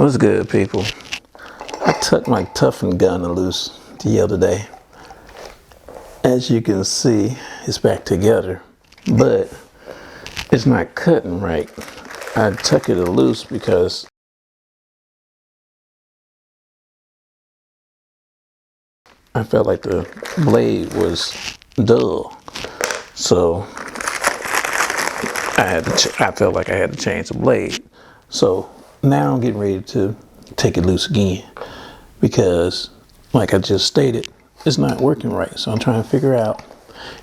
What's good, people? I took my tufting gun loose the other day. As you can see, it's back together, but it's not cutting right. I took it loose because I felt like the blade was dull. So I felt like I had to change the blade. So now I'm getting ready to take it loose again because, like I just stated, it's not working right. So I'm trying to figure out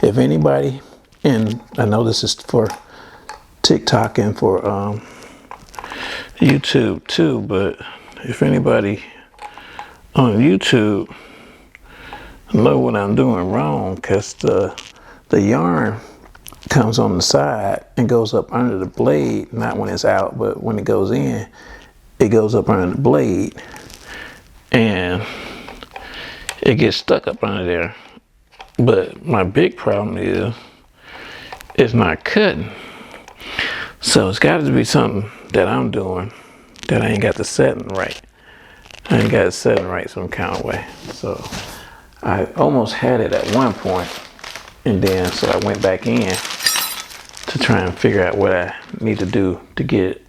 if anybody, and I know this is for TikTok and for YouTube too, but if anybody on YouTube know what I'm doing wrong, because the yarn comes on the side and goes up under the blade, not when it's out, but when it goes in, it goes up under the blade and it gets stuck up under there. But my big problem is it's not cutting. So it's got to be something that I'm doing that I ain't got the setting right. I ain't got it setting right some kind of way. So I almost had it at one point, and then so I went back in to try and figure out what I need to do to get it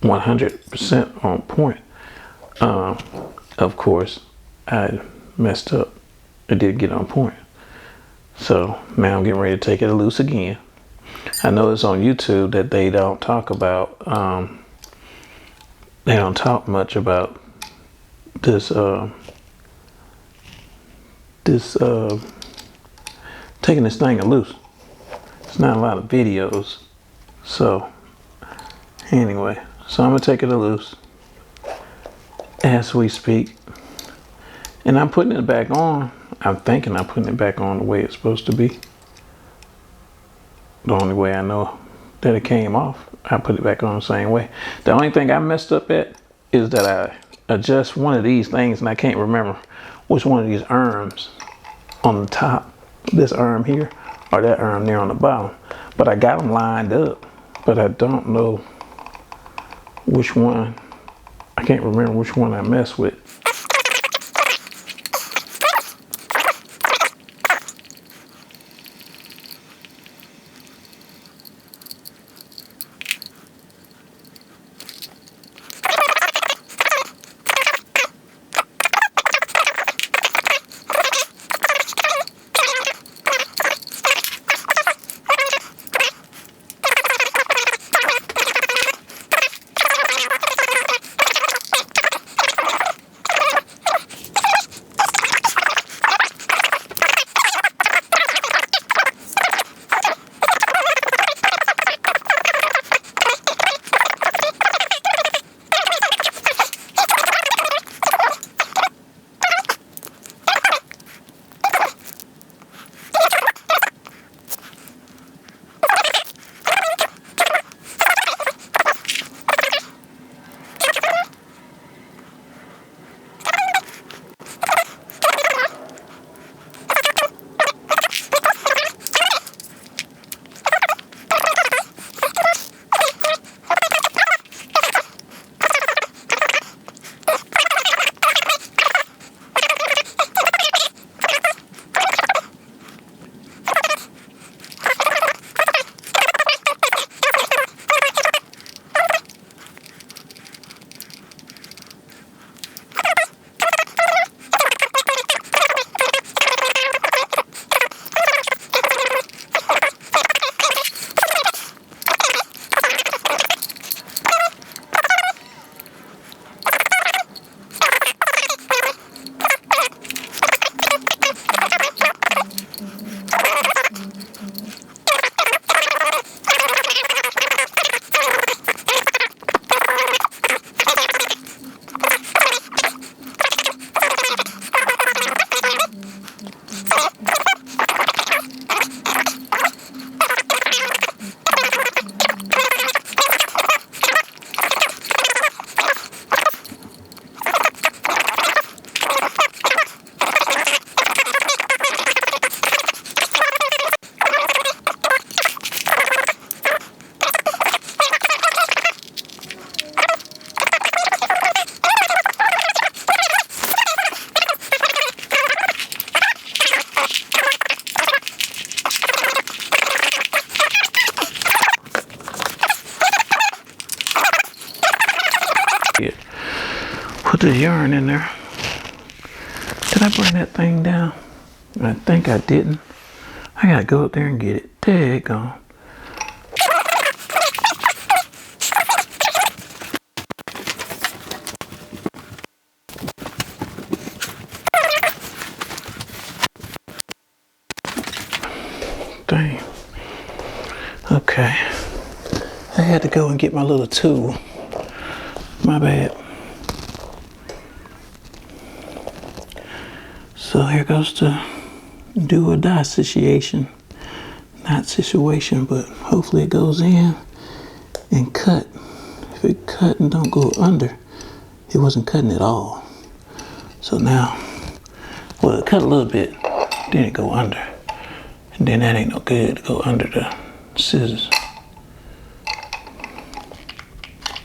100% on point. Of course, I messed up. It didn't get on point. So now I'm getting ready to take it loose again. I know it's on YouTube that they don't talk about, they don't talk much about this, taking this thing loose. It's not a lot of videos. So anyway, so I'm gonna take it loose as we speak. And I'm putting it back on. I'm thinking I'm putting it back on the way it's supposed to be. The only way I know that it came off, I put it back on the same way. The only thing I messed up at is that I adjust one of these things and I can't remember which one of these arms on the top, this arm here or that arm there on the bottom. But I got them lined up, but I don't know which one. I can't remember which one I messed with. Put the yarn in there. Did I bring that thing down? I think I didn't. I gotta go up there and get it. There it goes. Dang. Okay. I had to go and get my little tool. My bad. So here goes the do or die situation. Not situation, but hopefully it goes in and cut. If it cut and don't go under, it wasn't cutting at all. So now, well, it cut a little bit, then it go under. And then that ain't no good to go under the scissors.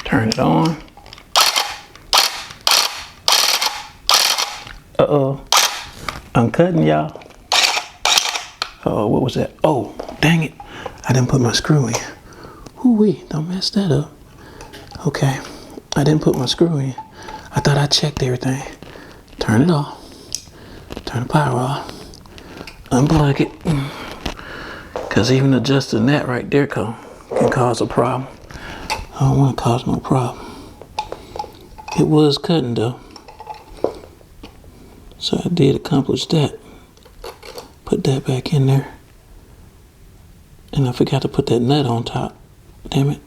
Turn it on. Uh-oh. I'm cutting, y'all. Oh, what was that? Oh, dang it. I didn't put my screw in. Ooh-wee, don't mess that up. Okay, I didn't put my screw in. I thought I checked everything. Turn it off. Turn the power off. Unplug it. Because even adjusting that right there can cause a problem. I don't want to cause no problem. It was cutting though. So I did accomplish that. Put that back in there. And I forgot to put that nut on top. Damn it.